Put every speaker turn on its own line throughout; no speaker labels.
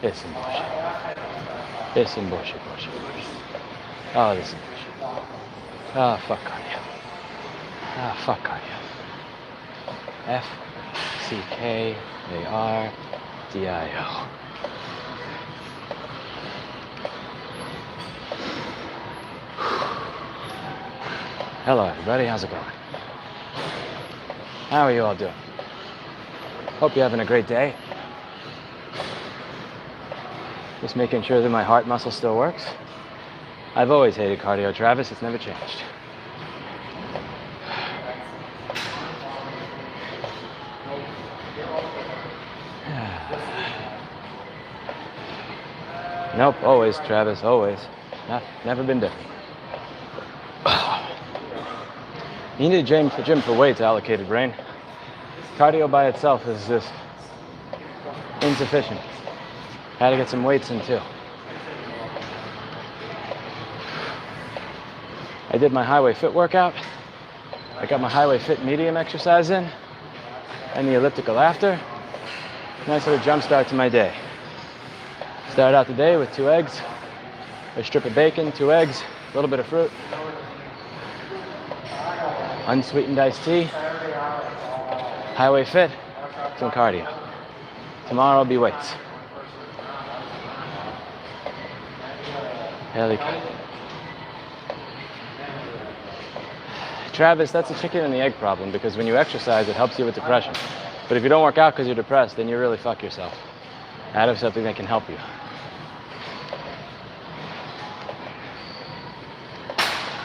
It's some bullshit. It's some bullshit. Oh, this is bullshit. Oh, Fkcardio. Oh, Fkcardio. Fkcardio. Hello, everybody. How's it going? How are you all doing? Hope you're having a great day. Just making sure that my heart muscle still works. I've always hated cardio, Travis. It's never changed. Nope, always, Travis, always. Never been different. You need a gym for weights, allocated brain. Cardio by itself is just insufficient. Had to get some weights in too. I did my Highway Fit workout. I got my Highway Fit medium exercise in and the elliptical after. Nice little jump start to my day. Started out the day with 2 eggs, a strip of bacon, 2 eggs, a little bit of fruit, unsweetened iced tea, Highway Fit, some cardio. Tomorrow will be weights. Travis, that's a chicken and the egg problem, because when you exercise, it helps you with depression. But if you don't work out because you're depressed, then you really fuck yourself out of something that can help you.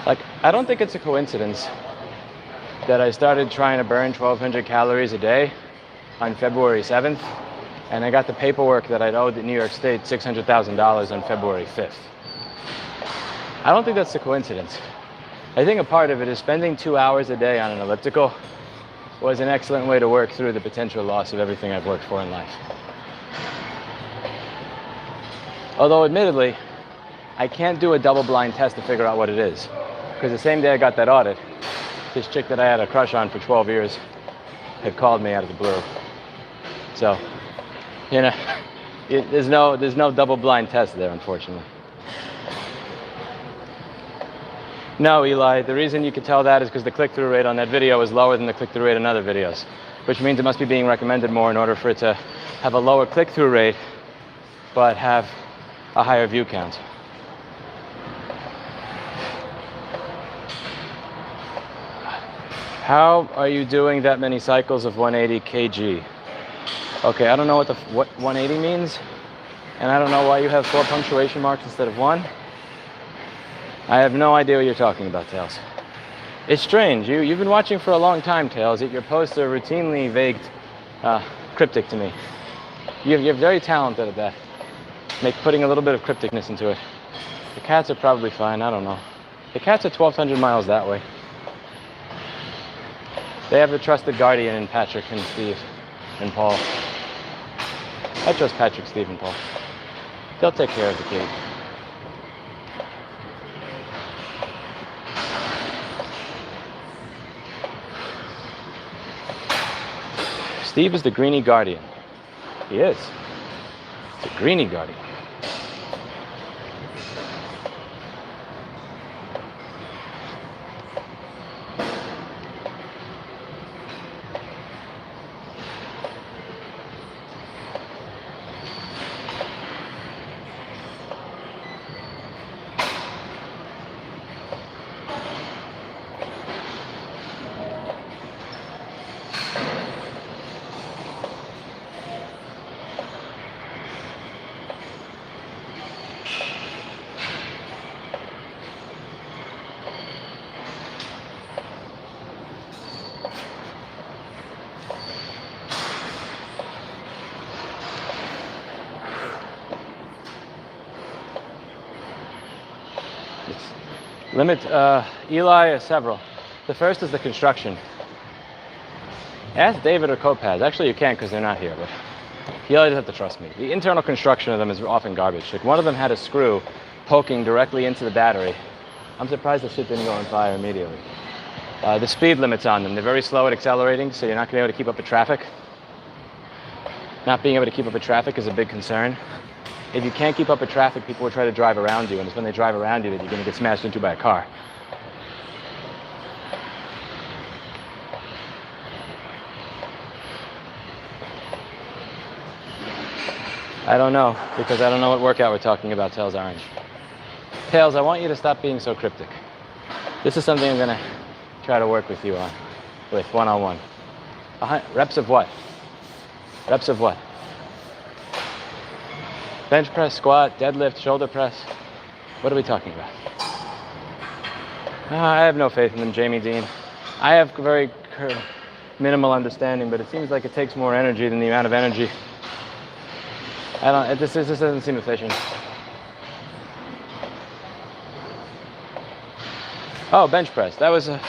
Like, I don't think it's a coincidence that I started trying to burn 1,200 calories a day on February 7th, and I got the paperwork that I'd owed the New York State $600,000 on February 5th. I don't think that's a coincidence. I think a part of it is spending 2 hours a day on an elliptical was an excellent way to work through the potential loss of everything I've worked for in life. Although admittedly, I can't do a double-blind test to figure out what it is. Because the same day I got that audit, this chick that I had a crush on for 12 years had called me out of the blue. So, you know, there's no double-blind test there, unfortunately. No, Eli, the reason you could tell that is because the click-through rate on that video is lower than the click-through rate on other videos, which means it must be being recommended more in order for it to have a lower click-through rate, but have a higher view count. How are you doing that many cycles of 180 kg? Okay, I don't know what 180 means, and I don't know why you have 4 punctuation marks instead of 1. I have no idea what you're talking about, Tails. It's strange. You've been watching for a long time, Tails, yet your posts are routinely vague, cryptic to me. You're very talented at that. Putting a little bit of crypticness into it. The cats are probably fine, I don't know. The cats are 1,200 miles that way. They have a trusted guardian in Patrick and Steve and Paul. I trust Patrick, Steve, and Paul. They'll take care of the kid. Steve is the greenie guardian. He is. It's a greenie guardian. Limit, Eli, several. The first is the construction. Ask David or Copaz. Actually, you can't because they're not here, but you always have to trust me. The internal construction of them is often garbage. Like, one of them had a screw poking directly into the battery. I'm surprised the shit didn't go on fire immediately. The speed limits on them. They're very slow at accelerating, so you're not going to be able to keep up with traffic. Not being able to keep up with traffic is a big concern. if you can't keep up with traffic, people will try to drive around you, and it's when they drive around you that you're gonna get smashed into by a car. I don't know, because I don't know what workout we're talking about, Tails Orange. Tails, I want you to stop being so cryptic. This is something I'm gonna try to work with you on, with one-on-one. Reps of what? Reps of what? Bench press, squat, deadlift, shoulder press. What are we talking about? I have no faith in them, Jamie Dean. I have very minimal understanding, but it seems like it takes more energy than the amount of energy. This doesn't seem efficient. Oh, bench press. That was a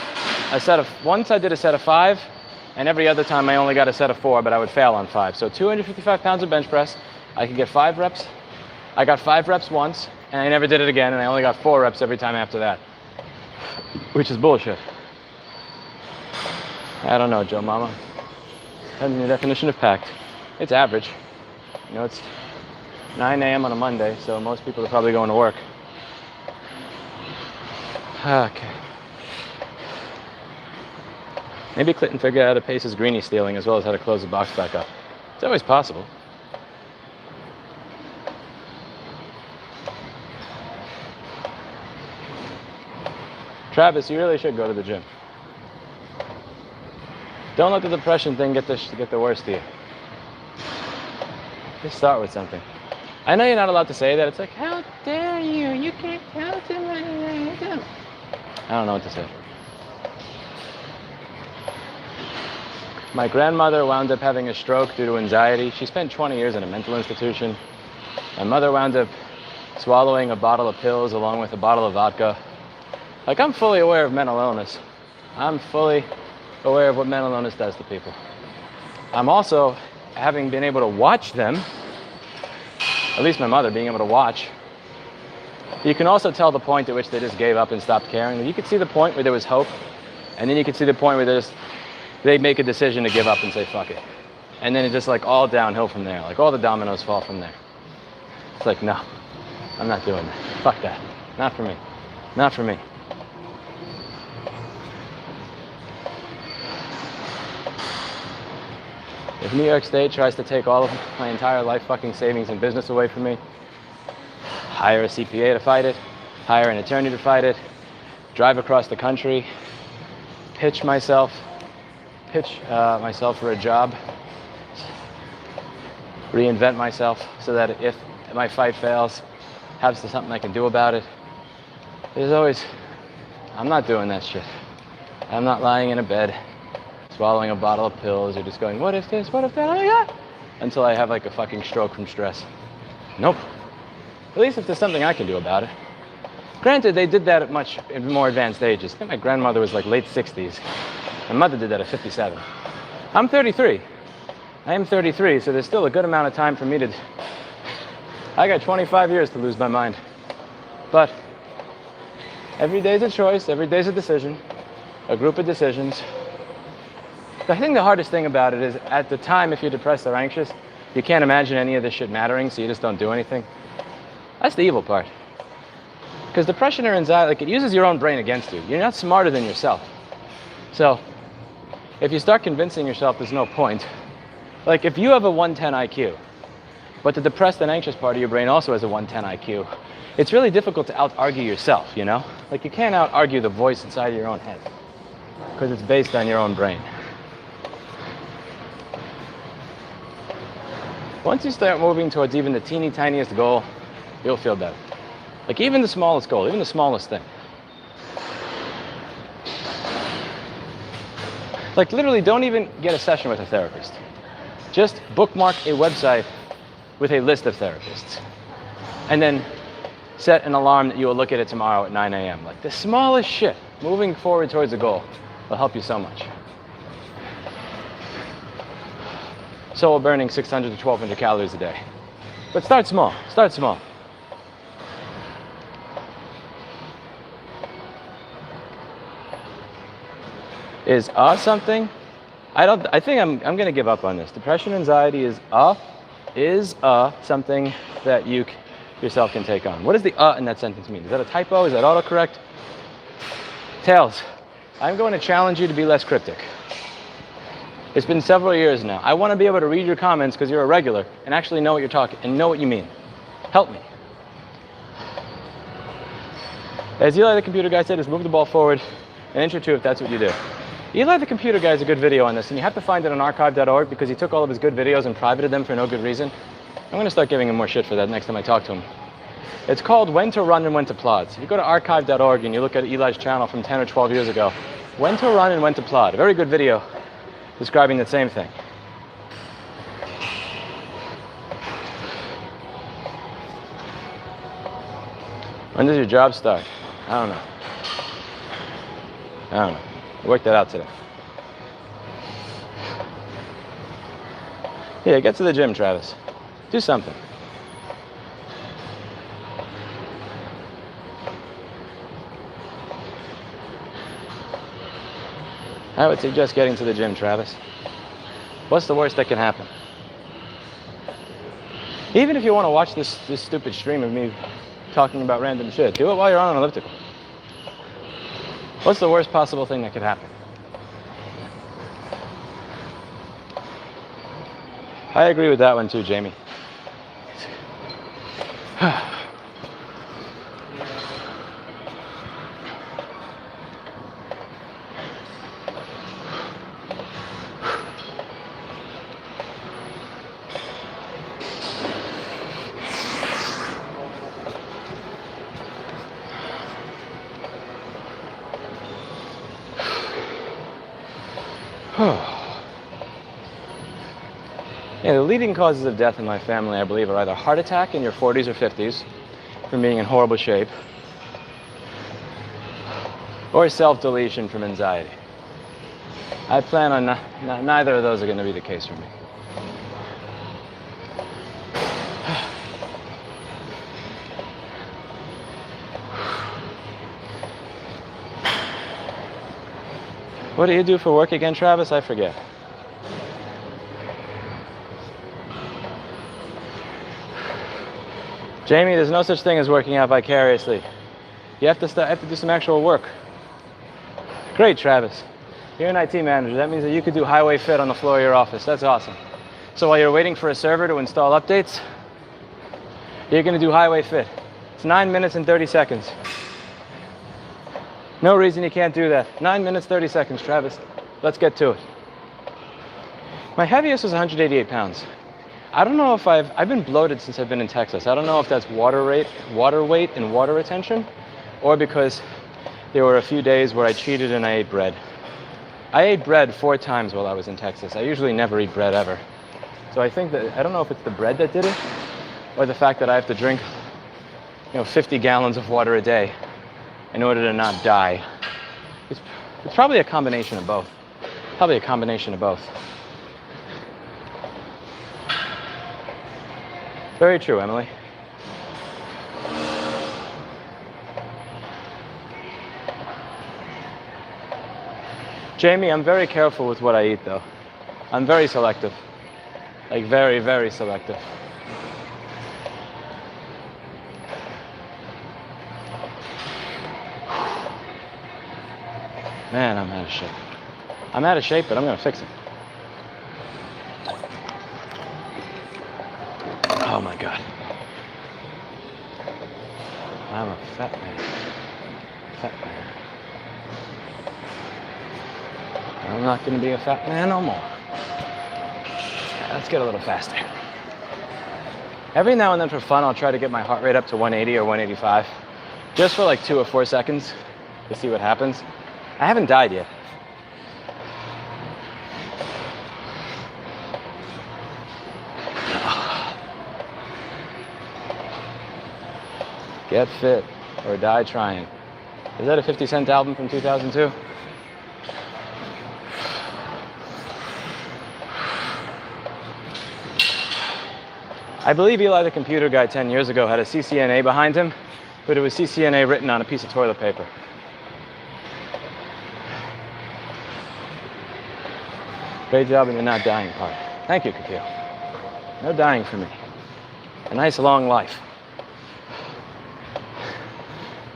set of, once I did a set of 5, and every other time I only got a set of 4, but I would fail on 5. So 255 pounds of bench press, I could get 5 reps. I got 5 reps once, and I never did it again, and I only got 4 reps every time after that, which is bullshit. I don't know, Joe Mama. Depends on your definition of packed. It's average. You know, it's 9 a.m. on a Monday, so most people are probably going to work. Okay. Maybe Clinton figured out how to pace his greenie stealing as well as how to close the box back up. It's always possible. Travis, you really should go to the gym. Don't let the depression thing get the worst of you. Just start with something. I know you're not allowed to say that. It's like, how dare you? You can't tell somebody. I don't know what to say. My grandmother wound up having a stroke due to anxiety. She spent 20 years in a mental institution. My mother wound up swallowing a bottle of pills along with a bottle of vodka. Like, I'm fully aware of mental illness. I'm fully aware of what mental illness does to people. I'm also, having been able to watch them, at least my mother being able to watch, you can also tell the point at which they just gave up and stopped caring. You could see the point where there was hope, and then you could see the point where they make a decision to give up and say, fuck it. And then it's just like all downhill from there. Like all the dominoes fall from there. It's like, no, I'm not doing that. Fuck that. Not for me. Not for me. If New York State tries to take all of my entire life fucking savings and business away from me, hire a CPA to fight it, hire an attorney to fight it, drive across the country, pitch myself for a job, reinvent myself so that if my fight fails, have something I can do about it. There's always, I'm not doing that shit. I'm not lying in a bed, swallowing a bottle of pills, or just going, what if this, what if that, oh my God, until I have like a fucking stroke from stress. Nope. At least if there's something I can do about it. Granted, they did that at much more advanced ages. I think my grandmother was like late 60s. My mother did that at 57. I'm 33. I am 33, so there's still a good amount of time for me to... I got 25 years to lose my mind. But every day's a choice, every day's a decision, a group of decisions. I think the hardest thing about it is at the time, if you're depressed or anxious, you can't imagine any of this shit mattering, so you just don't do anything. That's the evil part. Because depression or anxiety, like, it uses your own brain against you. You're not smarter than yourself. So if you start convincing yourself there's no point, like if you have a 110 IQ, but the depressed and anxious part of your brain also has a 110 IQ, it's really difficult to out-argue yourself, you know? Like, you can't out-argue the voice inside of your own head because it's based on your own brain. Once you start moving towards even the teeny tiniest goal, you'll feel better. Like even the smallest goal, even the smallest thing. Like literally don't even get a session with a therapist. Just bookmark a website with a list of therapists. And then set an alarm that you will look at it tomorrow at 9 a.m. Like the smallest shit, moving forward towards a goal will help you so much. So we're burning 600 to 1,200 calories a day. But start small, start small. Is something? I think I'm gonna give up on this. Depression, anxiety is Is something that you yourself can take on? What does the in that sentence mean? Is that a typo? Is that autocorrect? Tails, I'm going to challenge you to be less cryptic. It's been several years now. I want to be able to read your comments because you're a regular and actually know what you're talking and know what you mean. Help me. As Eli the computer guy said, is move the ball forward an inch or two if that's what you do. Eli the computer guy has a good video on this, and you have to find it on archive.org because he took all of his good videos and privated them for no good reason. I'm going to start giving him more shit for that next time I talk to him. It's called When to Run and When to Plod. So if you go to archive.org and you look at Eli's channel from 10 or 12 years ago, When to Run and When to Plod. A very good video describing the same thing. When does your job start? I don't know. I worked that out today. Yeah, get to the gym, Travis. Do something. I would suggest getting to the gym, Travis. What's the worst that can happen? Even if you want to watch this stupid stream of me talking about random shit, do it while you're on an elliptical. What's the worst possible thing that could happen? I agree with that one too, Jamie. Yeah, the leading causes of death in my family, I believe, are either heart attack in your 40s or 50s from being in horrible shape, or self-deletion from anxiety. I plan on neither of those are going to be the case for me. What do you do for work again, Travis? I forget. Jamie, there's no such thing as working out vicariously. You have to do some actual work. Great, Travis. You're an IT manager. That means that you could do highway fit on the floor of your office. That's awesome. So while you're waiting for a server to install updates, you're going to do highway fit. It's 9 minutes and 30 seconds. No reason you can't do that. 9 minutes, 30 seconds, Travis. Let's get to it. My heaviest was 188 pounds. I don't know if I've been bloated since I've been in Texas. I don't know if that's water weight and water retention, or because there were a few days where I cheated and I ate bread. I ate bread 4 times while I was in Texas. I usually never eat bread ever. So I think that, I don't know if it's the bread that did it, or the fact that I have to drink, 50 gallons of water a day in order to not die. It's probably a combination of both. Probably a combination of both. Very true, Emily. Jamie, I'm very careful with what I eat, though. I'm very selective. Like, very, very selective. Man, I'm out of shape. I'm out of shape, but I'm going to fix it. Oh my God. I'm a fat man. Fat man. I'm not going to be a fat man no more. Let's get a little faster. Every now and then for fun, I'll try to get my heart rate up to 180 or 185. Just for like 2 or 4 seconds to see what happens. I haven't died yet. Get fit or die trying. Is that a 50 Cent album from 2002? I believe Eli the computer guy 10 years ago had a CCNA behind him, but it was CCNA written on a piece of toilet paper. Great job in the not dying part. Thank you, Kakil. No dying for me. A nice long life.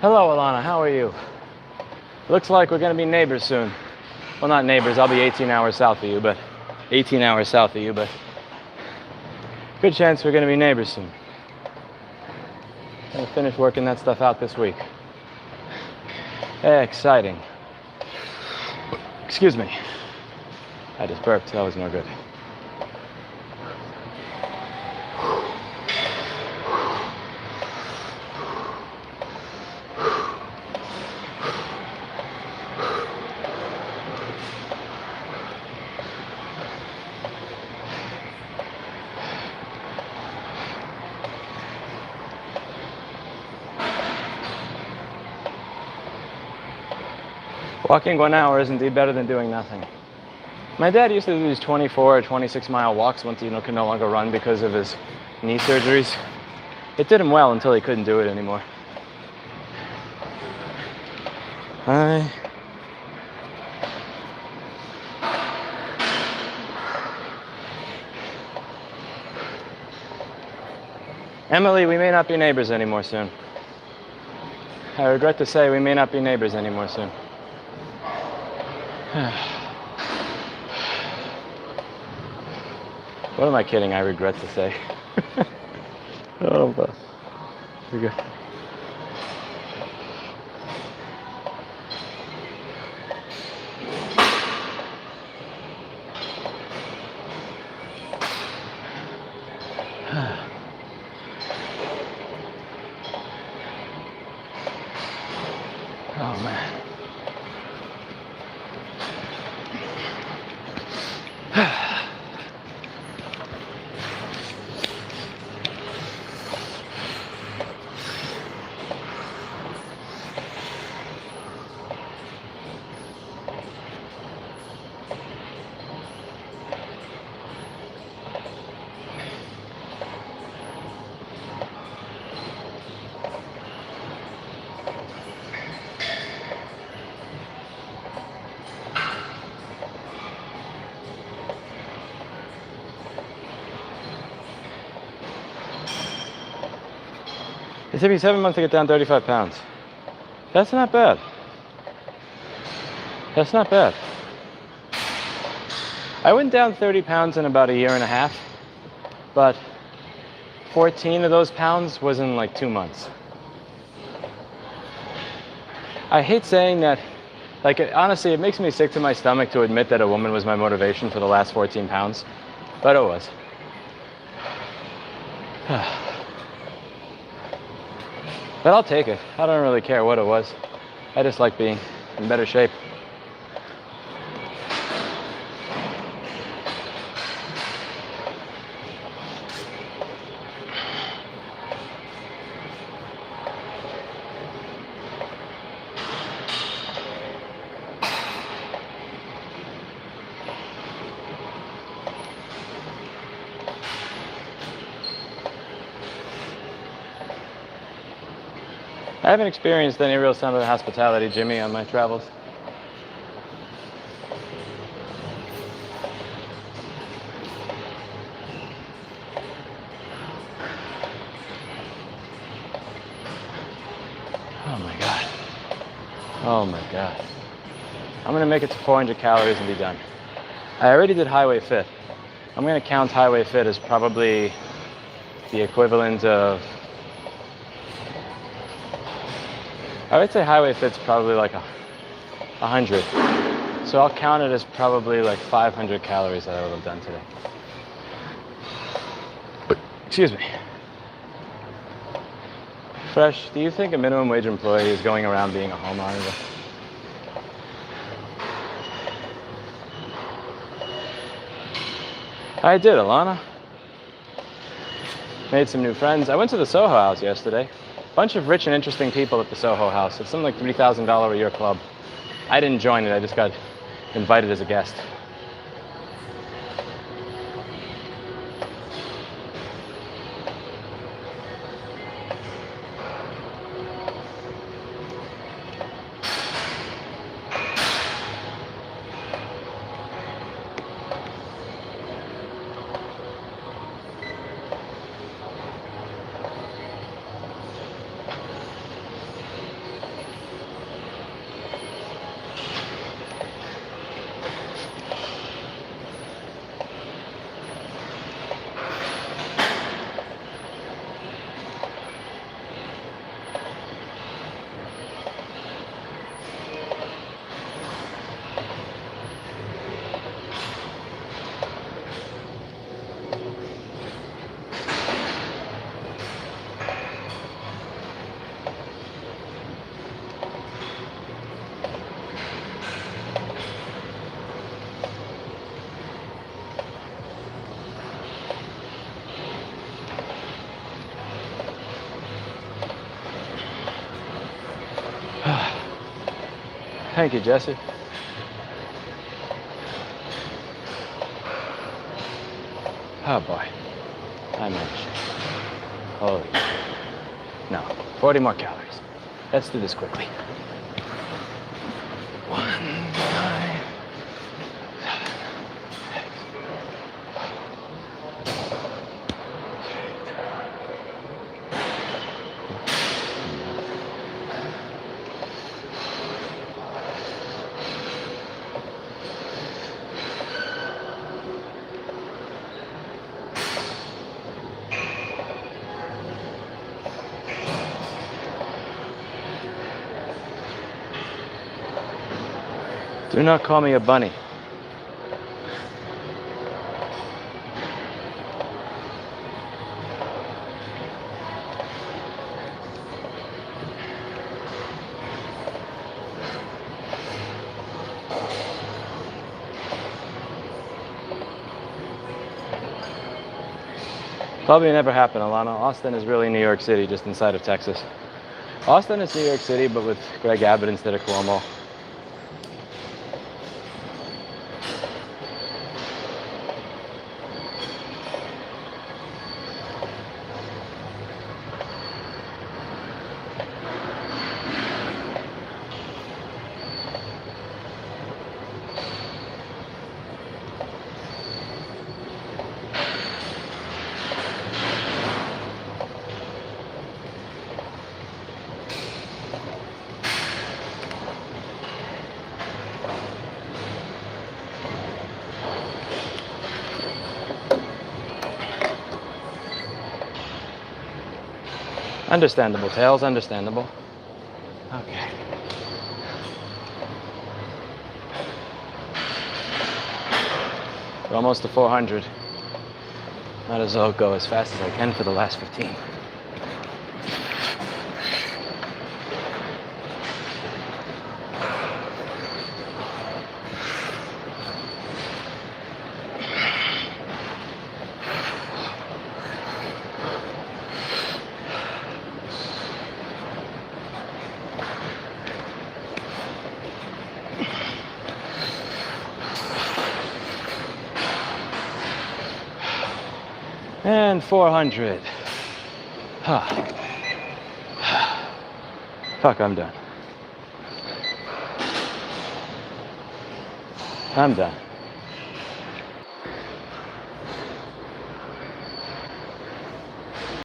Hello, Alana, how are you? Looks like we're gonna be neighbors soon. Well, not neighbors, I'll be 18 hours south of you, but 18 hours south of you, but good chance we're gonna be neighbors soon. I'm gonna finish working that stuff out this week. Exciting. Excuse me. I just burped, that was no good. Walking 1 hour is indeed better than doing nothing. My dad used to do these 24 or 26 mile walks once he could no longer run because of his knee surgeries. It did him well until he couldn't do it anymore. Hi. Emily, we may not be neighbors anymore soon. I regret to say we may not be neighbors anymore soon. What am I kidding? I regret to say. Oh, but you're good. Oh man. It took me 7 months to get down 35 pounds. That's not bad. That's not bad. I went down 30 pounds in about 1.5 years, but 14 of those pounds was in like 2 months. I hate saying that, like, honestly, it makes me sick to my stomach to admit that a woman was my motivation for the last 14 pounds, but it was. But I'll take it. I don't really care what it was. I just like being in better shape. I haven't experienced any real sign of hospitality, Jimmy, on my travels. Oh my God. Oh my God. I'm gonna make it to 400 calories and be done. I already did Highway Fit. I'm gonna count Highway Fit as probably the equivalent of, I would say Highway Fit's probably like 100. So I'll count it as probably like 500 calories that I would have done today. Excuse me. Fresh, do you think a minimum wage employee is going around being a home monitor? I did, Alana. Made some new friends. I went to the Soho House yesterday. Bunch of rich and interesting people at the Soho House. It's something like $3,000 a year club. I didn't join it, I just got invited as a guest. Thank you, Jesse. Oh boy, I managed. Holy, no, 40 more calories. Let's do this quickly. 1, 9, 7, 6. Do not call me a bunny. Probably never happened, Alana. Austin is really New York City, just inside of Texas. Austin is New York City, but with Greg Abbott instead of Cuomo. Understandable, Tails, understandable. Okay. We're almost to 400. Might as well go as fast as I can for the last 15. And 400. Fuck, I'm done. I'm done.